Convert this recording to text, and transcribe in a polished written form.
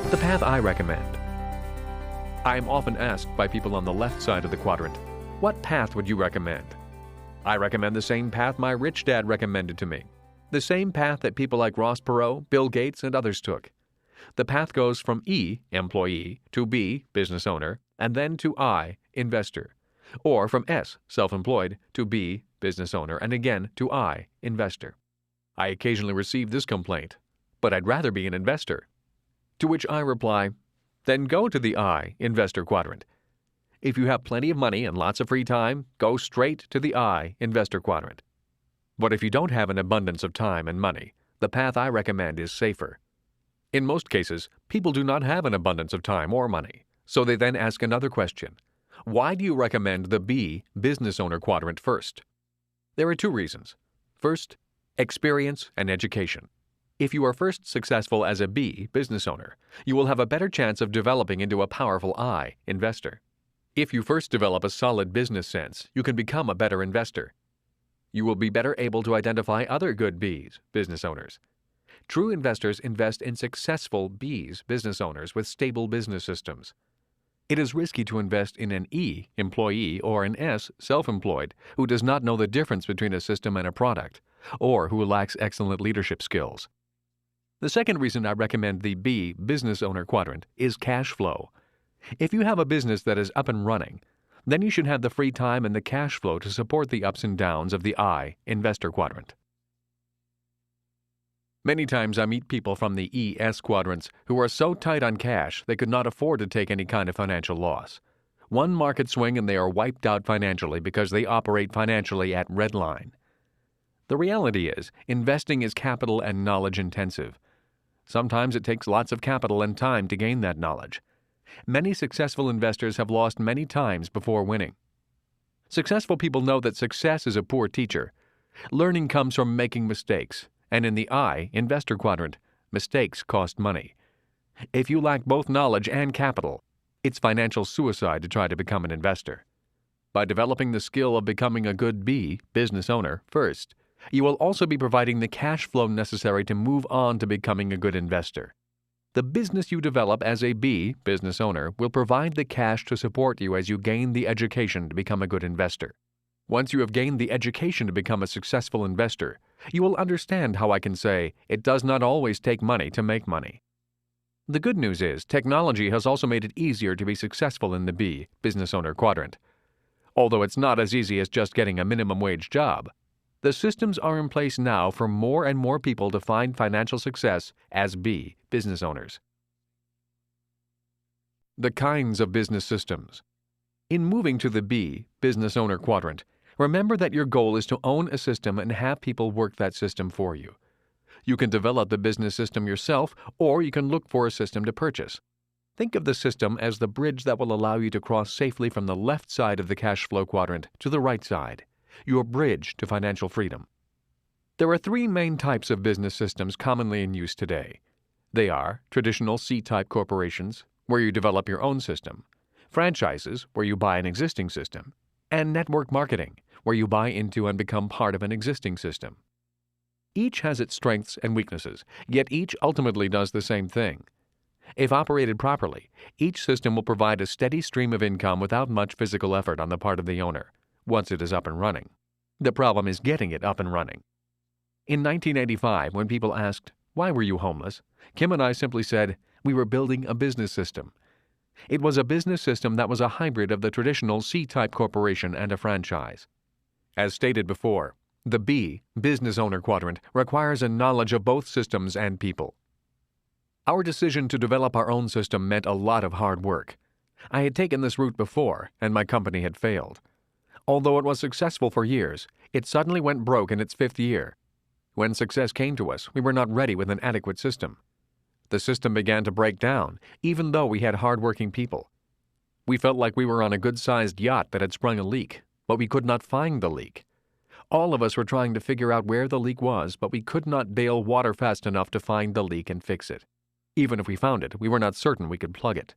The path I recommend. I am often asked by people on the left side of the quadrant, what path would you recommend? I recommend the same path my rich dad recommended to me. The same path that people like Ross Perot, Bill Gates, and others took. The path goes from E, employee, to B, business owner, and then to I, investor. Or from S, self-employed, to B, business owner, and again to I, investor. I occasionally receive this complaint, but I'd rather be an investor. To which I reply, then go to the I, investor quadrant. If you have plenty of money and lots of free time, go straight to the I, investor quadrant. But if you don't have an abundance of time and money, the path I recommend is safer. In most cases, people do not have an abundance of time or money, so they then ask another question. Why do you recommend the B, business owner quadrant first? There are two reasons. First, experience and education. If you are first successful as a B, business owner, you will have a better chance of developing into a powerful I, investor. If you first develop a solid business sense, you can become a better investor. You will be better able to identify other good Bs, business owners. True investors invest in successful Bs, business owners with stable business systems. It is risky to invest in an E, employee, or an S, self-employed, who does not know the difference between a system and a product, or who lacks excellent leadership skills. The second reason I recommend the B, business owner quadrant, is cash flow. If you have a business that is up and running, then you should have the free time and the cash flow to support the ups and downs of the I, investor quadrant. Many times I meet people from the ES quadrants who are so tight on cash they could not afford to take any kind of financial loss. One market swing and they are wiped out financially because they operate financially at red line. The reality is, investing is capital and knowledge intensive. Sometimes it takes lots of capital and time to gain that knowledge. Many successful investors have lost many times before winning. Successful people know that success is a poor teacher. Learning comes from making mistakes, and in the I, investor quadrant, mistakes cost money. If you lack both knowledge and capital, it's financial suicide to try to become an investor. By developing the skill of becoming a good B, business owner, first, you will also be providing the cash flow necessary to move on to becoming a good investor. The business you develop as a B, business owner, will provide the cash to support you as you gain the education to become a good investor. Once you have gained the education to become a successful investor, you will understand how I can say it does not always take money to make money. The good news is technology has also made it easier to be successful in the B, business owner quadrant. Although it's not as easy as just getting a minimum wage job, the systems are in place now for more and more people to find financial success as B, business owners. The kinds of business systems. In moving to the B, business owner quadrant, remember that your goal is to own a system and have people work that system for you. You can develop the business system yourself, or you can look for a system to purchase. Think of the system as the bridge that will allow you to cross safely from the left side of the cash flow quadrant to the right side, your bridge to financial freedom. There are three main types of business systems commonly in use today. They are traditional C-type corporations, where you develop your own system, franchises, where you buy an existing system, and network marketing, where you buy into and become part of an existing system. Each has its strengths and weaknesses, yet each ultimately does the same thing. If operated properly, each system will provide a steady stream of income without much physical effort on the part of the owner, once it is up and running. The problem is getting it up and running. In 1985, when people asked, "Why were you homeless?" Kim and I simply said, "We were building a business system." It was a business system that was a hybrid of the traditional C-type corporation and a franchise. As stated before, the B, business owner quadrant, requires a knowledge of both systems and people. Our decision to develop our own system meant a lot of hard work. I had taken this route before, and my company had failed. Although it was successful for years, it suddenly went broke in its 5th year. When success came to us, we were not ready with an adequate system. The system began to break down, even though we had hard-working people. We felt like we were on a good-sized yacht that had sprung a leak, but we could not find the leak. All of us were trying to figure out where the leak was, but we could not bail water fast enough to find the leak and fix it. Even if we found it, we were not certain we could plug it.